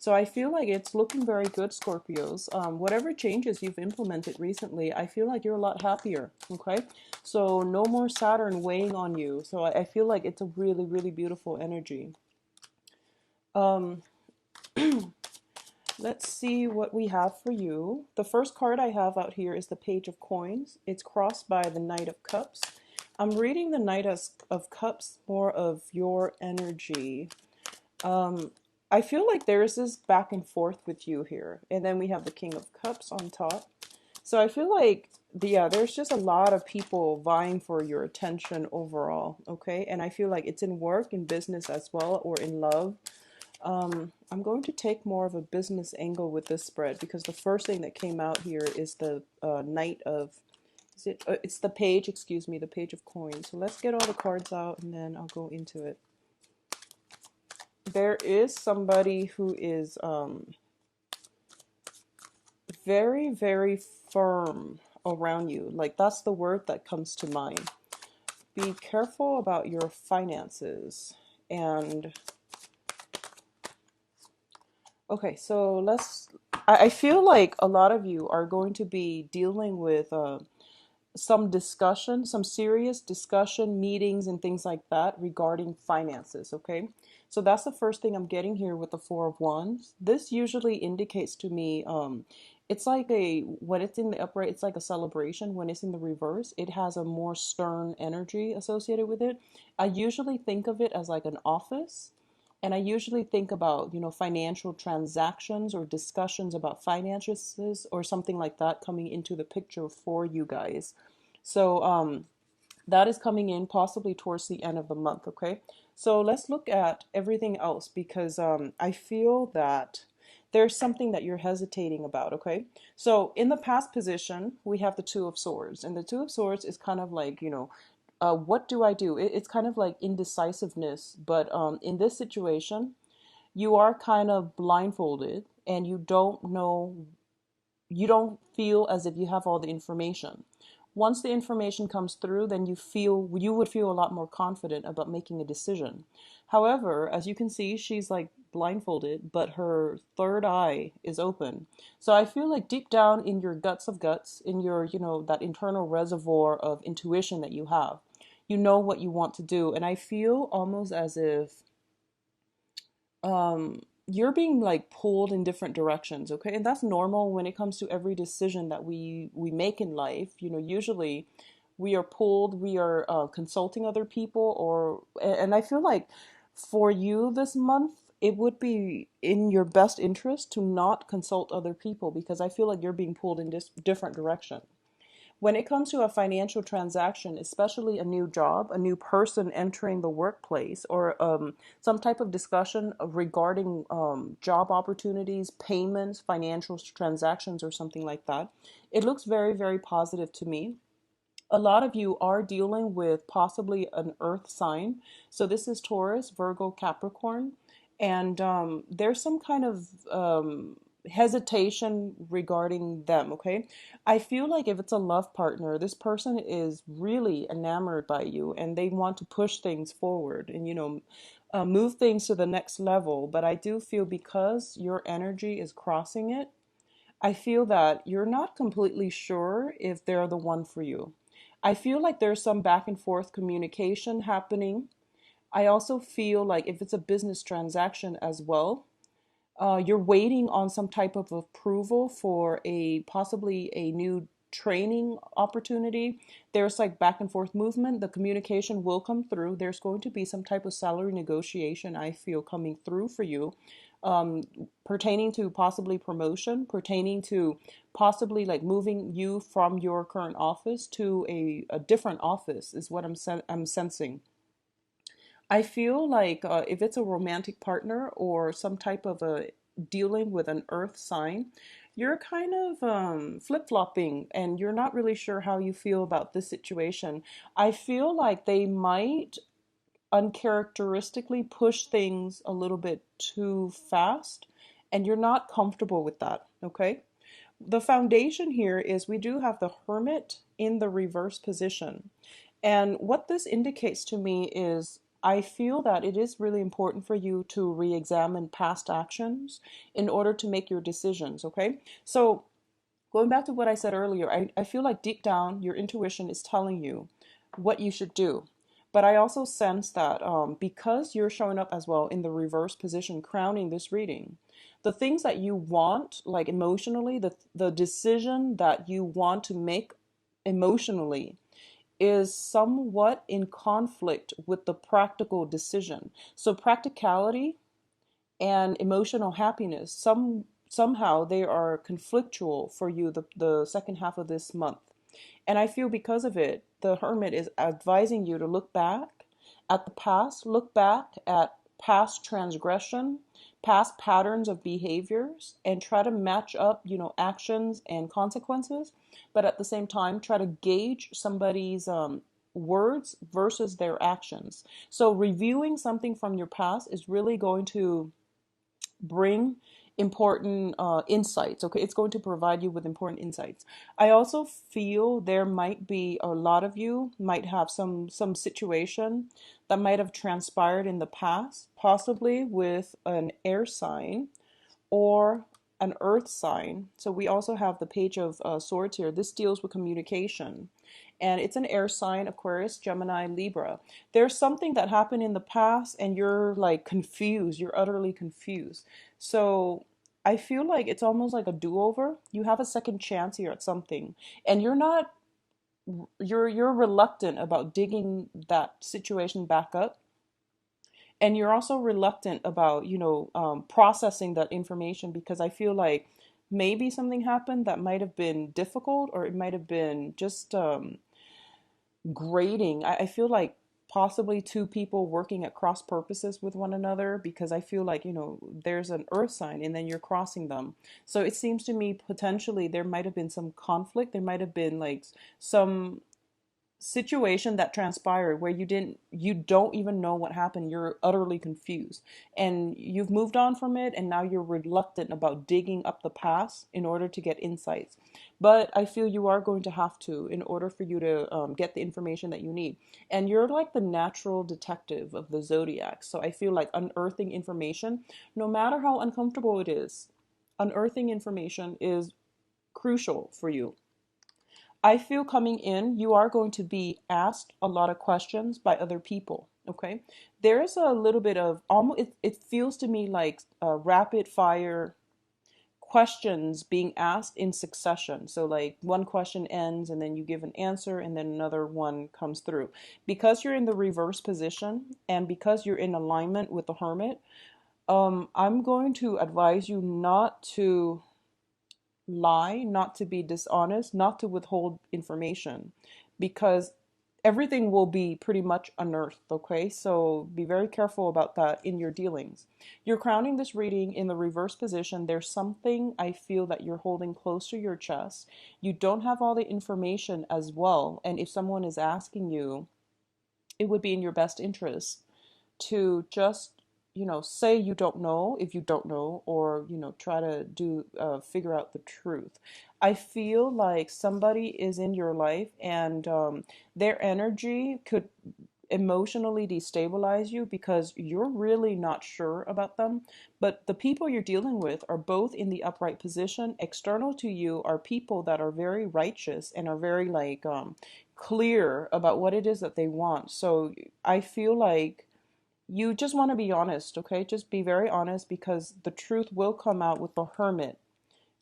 So I feel like it's looking very good, Scorpios. Whatever changes you've implemented recently, I feel like you're a lot happier. Okay. So no more Saturn weighing on you. So I feel like it's a really, really beautiful energy. Um, let's see what we have for you. The first card I have out here is the Page of Coins. It's crossed by the Knight of Cups. I'm reading the Knight of Cups, more of your energy. Um, I feel like there is this back and forth with you here. And then we have the King of Cups on top. So I feel like, yeah, there's just a lot of people vying for your attention overall, okay? And I feel like it's in work, in business as well, or in love. I'm going to take more of a business angle with this spread because the first thing that came out here is the Knight of, is it? It's the Page, excuse me, the Page of Coins. So let's get all the cards out and then I'll go into it. There is somebody who is very, very firm around you. Like that's the word that comes to mind. Be careful about your finances. And okay, so I feel like a lot of you are going to be dealing with some discussion, some serious discussion, meetings, and things like that regarding finances, okay? So that's the first thing I'm getting here with the Four of Wands. This usually indicates to me, it's like when it's in the upright, it's like a celebration. When it's in the reverse, it has a more stern energy associated with it. I usually think of it as like an office. And I usually think about, financial transactions or discussions about finances or something like that coming into the picture for you guys. So that is coming in possibly towards the end of the month, okay? So let's look at everything else because I feel that there's something that you're hesitating about, okay? So in the past position, we have the Two of Swords, and the Two of Swords is kind of like, what do I do? It's kind of like indecisiveness, but in this situation, you are kind of blindfolded and you don't know, you don't feel as if you have all the information. Once the information comes through, then you would feel a lot more confident about making a decision. However, as you can see, she's like blindfolded, but her third eye is open. So I feel like deep down in your guts of guts, in your, that internal reservoir of intuition that you know what you want to do. And I feel almost as if you're being like pulled in different directions, okay? And that's normal when it comes to every decision that we make in life. Usually we are pulled, we are consulting other people, and I feel like for you this month it would be in your best interest to not consult other people because I feel like you're being pulled in this different direction. When it comes to a financial transaction, especially a new job, a new person entering the workplace, or some type of discussion regarding job opportunities, payments, financial transactions, or something like that, it looks very, very positive to me. A lot of you are dealing with possibly an earth sign. So this is Taurus, Virgo, Capricorn. And there's some kind of hesitation regarding them, okay? I feel like if it's a love partner, this person is really enamored by you and they want to push things forward and, move things to the next level. But I do feel because your energy is crossing it, I feel that you're not completely sure if they're the one for you. I feel like there's some back and forth communication happening. I also feel like if it's a business transaction as well, you're waiting on some type of approval for a possibly a new training opportunity. There's like back and forth movement. The communication will come through. There's going to be some type of salary negotiation, I feel, coming through for you, um, pertaining to possibly promotion, pertaining to possibly like moving you from your current office to a different office is what I'm sensing. I feel like if it's a romantic partner or some type of a dealing with an earth sign, you're kind of flip-flopping and you're not really sure how you feel about this situation. I feel like they might uncharacteristically push things a little bit too fast and you're not comfortable with that, okay? The foundation here is we do have the Hermit in the reverse position. And what this indicates to me is I feel that it is really important for you to re-examine past actions in order to make your decisions, okay? So going back to what I said earlier, I feel like deep down your intuition is telling you what you should do. But I also sense that because you're showing up as well in the reverse position, crowning this reading, the things that you want, like emotionally, the decision that you want to make emotionally is somewhat in conflict with the practical decision. So practicality and emotional happiness, somehow they are conflictual for you the second half of this month. And I feel because of it, the hermit is advising you to look back at the past, look back at past transgression, past patterns of behaviors, and try to match up, actions and consequences. But at the same time, try to gauge somebody's words versus their actions. So reviewing something from your past is really going to bring important insights. Okay, it's going to provide you with important insights. I also feel there might be a lot of you might have some situation that might have transpired in the past, possibly with an air sign or an earth sign. So we also have the page of swords here. This deals with communication, and it's an air sign: Aquarius, Gemini, Libra. There's something that happened in the past and you're like confused, you're utterly confused. So I feel like it's almost like a do-over. You have a second chance here at something, and you're reluctant about digging that situation back up, and you're also reluctant about processing that information, because I feel like maybe something happened that might have been difficult, or it might have been just grating. I feel like possibly two people working at cross purposes with one another, because I feel like there's an earth sign and then you're crossing them. So it seems to me potentially there might have been some conflict, there might have been like some situation that transpired where you don't even know what happened. You're utterly confused, and you've moved on from it, and now you're reluctant about digging up the past in order to get insights. But I feel you are going to have to, in order for you to get the information that you need. And you're like the natural detective of the zodiac, so I feel like unearthing information, no matter how uncomfortable it is, unearthing information is crucial for you. I feel coming in, you are going to be asked a lot of questions by other people. Okay. There is a little bit of almost, it feels to me like rapid fire questions being asked in succession. So, like, one question ends and then you give an answer and then another one comes through. Because you're in the reverse position and because you're in alignment with the hermit, I'm going to advise you not to lie, not to be dishonest, not to withhold information, because everything will be pretty much unearthed, okay? So be very careful about that in your dealings. You're crowning this reading in the reverse position. There's something I feel that you're holding close to your chest. You don't have all the information as well, and if someone is asking you, it would be in your best interest to just say you don't know if you don't know, or try to do figure out the truth. I feel like somebody is in your life, and their energy could emotionally destabilize you because you're really not sure about them. But the people you're dealing with are both in the upright position. External to you are people that are very righteous and are very like clear about what it is that they want. So I feel like you just want to be honest, okay? Just be very honest, because the truth will come out with the hermit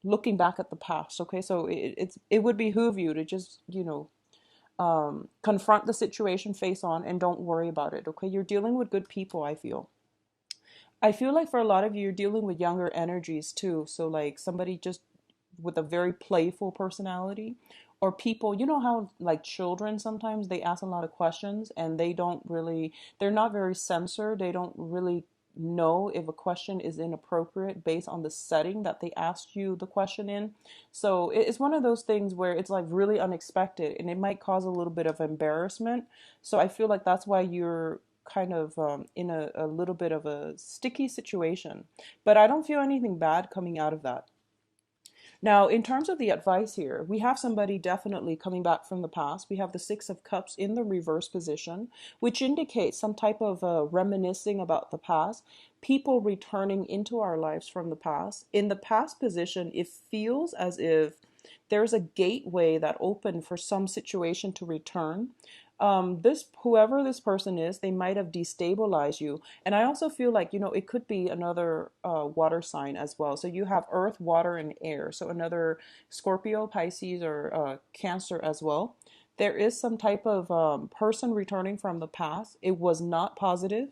looking back at the past, okay? So it would behoove you to just, confront the situation face on and don't worry about it, okay? You're dealing with good people, I feel. I feel like for a lot of you, you're dealing with younger energies too. So like somebody just with a very playful personality, or people, you know how like children sometimes they ask a lot of questions and they're not very censored. They don't really know if a question is inappropriate based on the setting that they asked you the question in. So it's one of those things where it's like really unexpected and it might cause a little bit of embarrassment. So I feel like that's why you're kind of in a little bit of a sticky situation. But I don't feel anything bad coming out of that. Now, in terms of the advice here, we have somebody definitely coming back from the past. We have the Six of Cups in the reverse position, which indicates some type of reminiscing about the past, people returning into our lives from the past. In the past position, it feels as if there's a gateway that opened for some situation to return. This whoever this person is, they might have destabilized you. And I also feel like, it could be another water sign as well. So you have earth, water, and air. So another Scorpio, Pisces, or Cancer as well. There is some type of person returning from the past. It was not positive.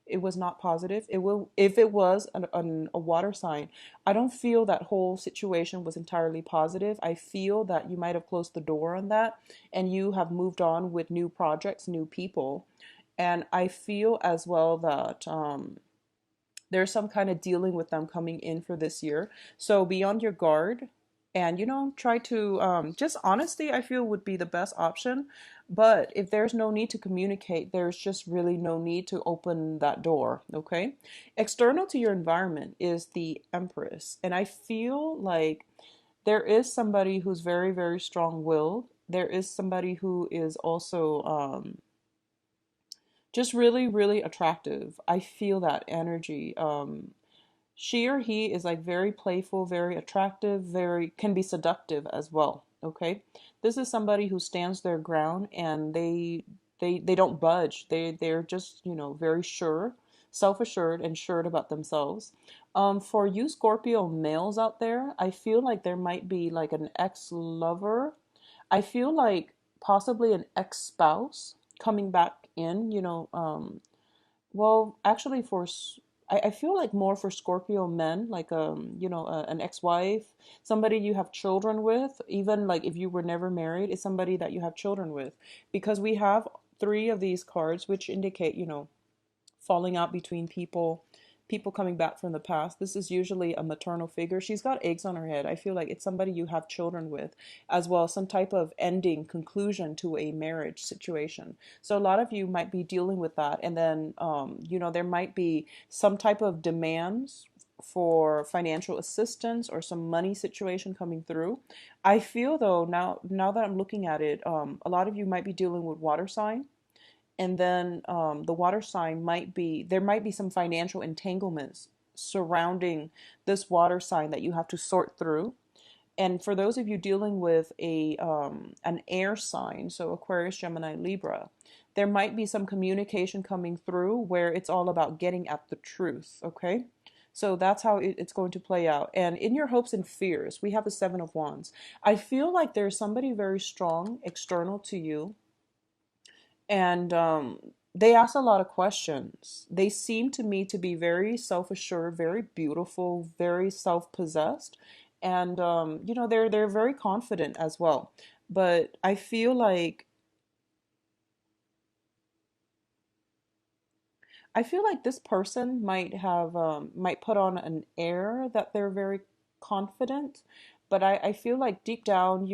It was not positive. It will, if it was a water sign, I don't feel that whole situation was entirely positive. I feel that you might have closed the door on that and you have moved on with new projects, new people. And I feel as well that there's some kind of dealing with them coming in for this year. So be on your guard and, try to just honesty, I feel would be the best option. But if there's no need to communicate, there's just really no need to open that door. Okay. External to your environment is the Empress. And I feel like there is somebody who's very, very strong willed. There is somebody who is also just really, really attractive. I feel that energy. She or he is like very playful, very attractive, very can be seductive as well. Okay, this is somebody who stands their ground and they don't budge. They're just very sure, self-assured, and sure about themselves. For you Scorpio males out there, I feel like there might be like an ex-lover. I feel like possibly an ex-spouse coming back in. Well, actually, I feel like more for Scorpio men, like an ex-wife, somebody you have children with, even like if you were never married, is somebody that you have children with, because we have three of these cards, which indicate falling out between people coming back from the past. This is usually a maternal figure. She's got eggs on her head. I feel like it's somebody you have children with as well, some type of ending conclusion to a marriage situation. So a lot of you might be dealing with that, and then there might be some type of demands for financial assistance or some money situation coming through. I feel though, now that I'm looking at it, a lot of you might be dealing with water sign, and then the water sign there might be some financial entanglements surrounding this water sign that you have to sort through. And for those of you dealing with an air sign, so Aquarius, Gemini, Libra, there might be some communication coming through where it's all about getting at the truth. Okay, so that's how it's going to play out. And in your hopes and fears, we have the Seven of Wands. I feel like there's somebody very strong external to you, and they ask a lot of questions. They seem to me to be very self-assured, very beautiful, very self-possessed, and they're very confident as well. But I feel like this person might put on an air that they're very confident, but I feel like deep down,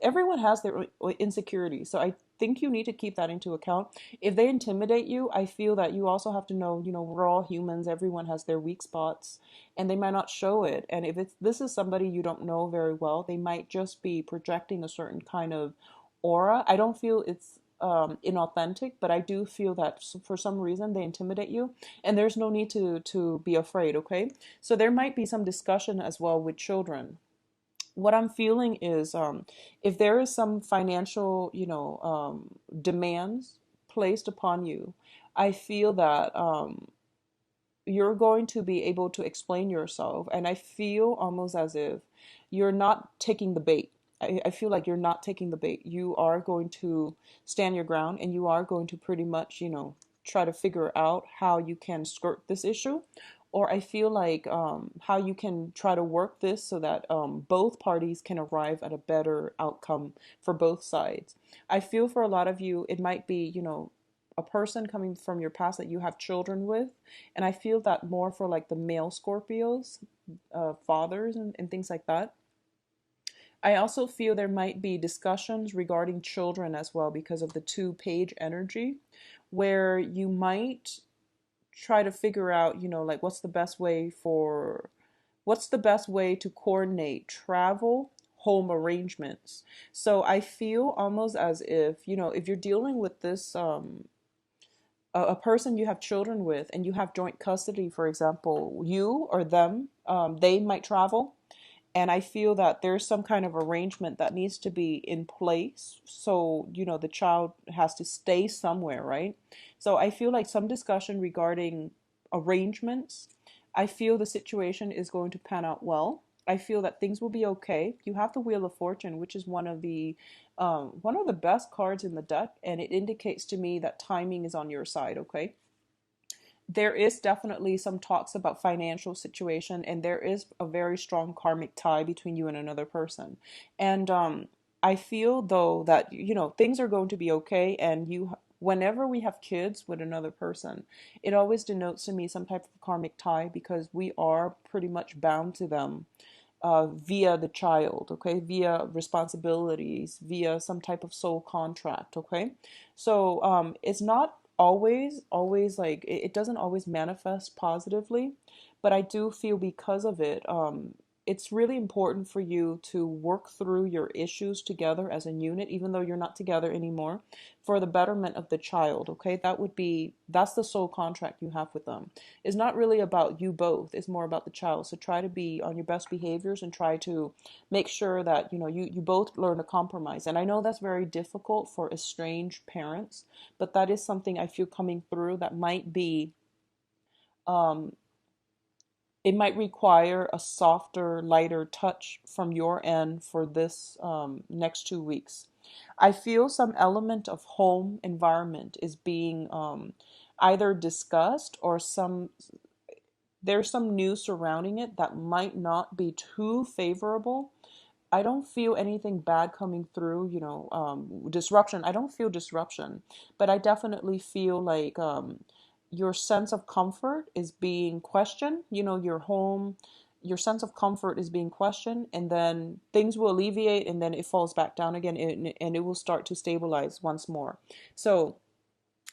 everyone has their insecurities. So I think you need to keep that into account. If they intimidate you, I feel that you also have to know, we're all humans. Everyone has their weak spots, and they might not show it. And if this is somebody you don't know very well, they might just be projecting a certain kind of aura. I don't feel it's inauthentic, but I do feel that for some reason they intimidate you, and there's no need to be afraid. Okay, so there might be some discussion as well with children. What I'm feeling is if there is some financial demands placed upon you, I feel that you're going to be able to explain yourself, and I feel almost as if you're not taking the bait. I feel like you're not taking the bait. You are going to stand your ground, and you are going to pretty much, try to figure out how you can skirt this issue. Or I feel like how you can try to work this so that both parties can arrive at a better outcome for both sides. I feel for a lot of you, it might be, a person coming from your past that you have children with. And I feel that more for like the male Scorpios, fathers, and things like that. I also feel there might be discussions regarding children as well because of the two-page energy, where you might try to figure out, like what's the best way for What's the best way to coordinate travel, home arrangements? So I feel almost as if, if you're dealing with this a person you have children with and you have joint custody, for example, you or them, they might travel. And I feel that there's some kind of arrangement that needs to be in place. So, the child has to stay somewhere, right? So I feel like some discussion regarding arrangements. I feel the situation is going to pan out well. I feel that things will be okay. You have the Wheel of Fortune, which is one of the best cards in the deck, and it indicates to me that timing is on your side. Okay, there is definitely some talks about financial situation, and there is a very strong karmic tie between you and another person. And I feel though that things are going to be okay, and whenever we have kids with another person, it always denotes to me some type of karmic tie, because we are pretty much bound to them via the child, okay, via responsibilities, via some type of soul contract, okay. So it's not always like it doesn't always manifest positively, but I do feel because of it, it's really important for you to work through your issues together as a unit, even though you're not together anymore, for the betterment of the child, okay. That's the soul contract you have with them. It's not really about you both, it's more about the child. So try to be on your best behaviors and try to make sure that you both learn to compromise. And I know that's very difficult for estranged parents, but that is something I feel coming through that might be um it might require a softer, lighter touch from your end for this next 2 weeks. I feel some element of home environment is being either discussed, or there's some news surrounding it that might not be too favorable. I don't feel anything bad coming through, disruption. I don't feel disruption, but I definitely feel like your sense of comfort is being questioned. Your home, your sense of comfort is being questioned, and then things will alleviate, and then it falls back down again, and it will start to stabilize once more. So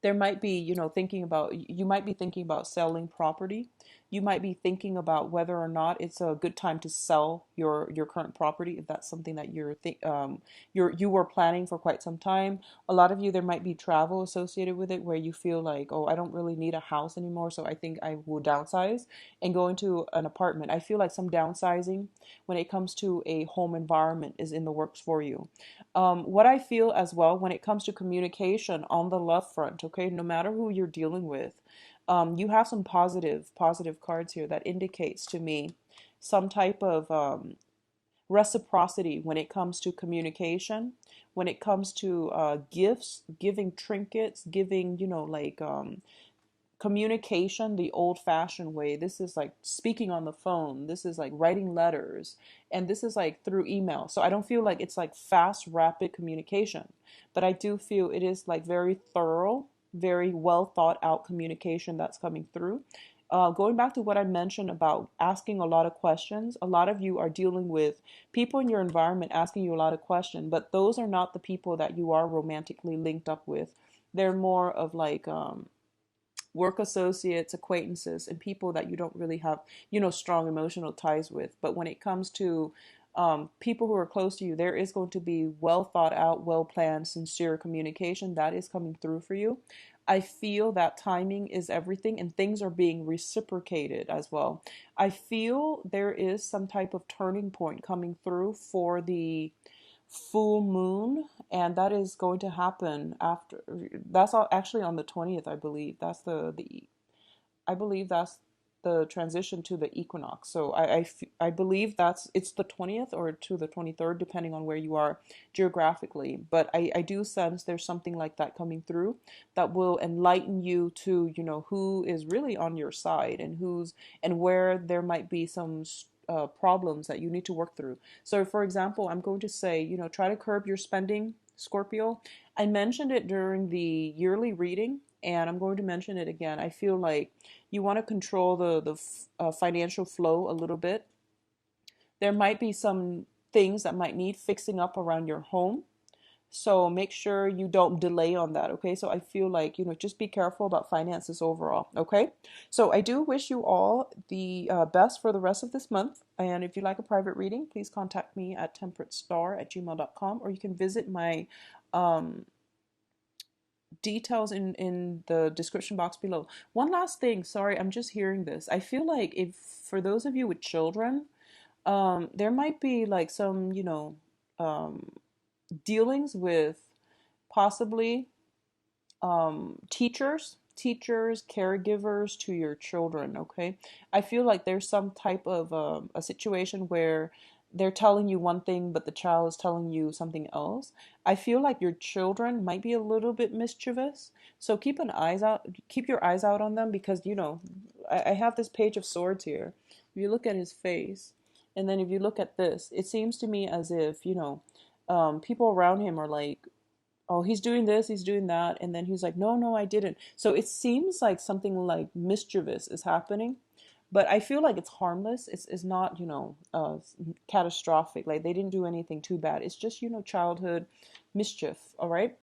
there might be, you might be thinking about selling property. You might be thinking about whether or not it's a good time to sell your current property, if that's something that you were planning for quite some time. A lot of you, there might be travel associated with it, where you feel like, oh, I don't really need a house anymore, so I think I will downsize and go into an apartment. I feel like some downsizing when it comes to a home environment is in the works for you. What I feel as well when it comes to communication on the love front, okay, no matter who you're dealing with, you have some positive cards here that indicates to me some type of reciprocity when it comes to communication, when it comes to gifts, giving trinkets, giving, communication the old fashioned way. This is like speaking on the phone. This is like writing letters. And this is like through email. So I don't feel like it's like fast, rapid communication. But I do feel it is like very thorough, very well thought out communication that's coming through. Going back to what I mentioned about asking a lot of questions, a lot of you are dealing with people in your environment asking you a lot of questions, but those are not the people that you are romantically linked up with. They're more of like work associates, acquaintances, and people that you don't really have, strong emotional ties with. But when it comes to people who are close to you, there is going to be well thought out, well planned, sincere communication that is coming through for you. I feel that timing is everything, and things are being reciprocated as well. I feel there is some type of turning point coming through for the full moon, and that is going to happen after, that's all actually on the 20th, I believe. That's the I believe that's the transition to the equinox. So I believe it's the 20th or to the 23rd, depending on where you are geographically. But I do sense there's something like that coming through that will enlighten you to, who is really on your side, and where there might be some problems that you need to work through. So, for example, I'm going to say, try to curb your spending, Scorpio. I mentioned it during the yearly reading, and I'm going to mention it again. I feel like you want to control the financial flow a little bit. There might be some things that might need fixing up around your home. So make sure you don't delay on that, okay? So I feel like, just be careful about finances overall, okay? So I do wish you all the best for the rest of this month. And if you'd like a private reading, please contact me at temperatestar@gmail.com, or you can visit my um, details in the description box below. One last thing, sorry, I'm just hearing this. I feel like if for those of you with children, there might be like some, um, dealings with possibly teachers, caregivers to your children. Okay, I feel like there's some type of a situation where they're telling you one thing but the child is telling you something else. I feel like your children might be a little bit mischievous, so keep your eyes out on them, because I have this page of swords here. If you look at his face, and then if you look at this, it seems to me as if people around him are like, oh, he's doing this, he's doing that, and then he's like, no, no, I didn't. So it seems like something like mischievous is happening, but I feel like it's harmless. It's not, catastrophic. Like they didn't do anything too bad. It's just, childhood mischief. All right.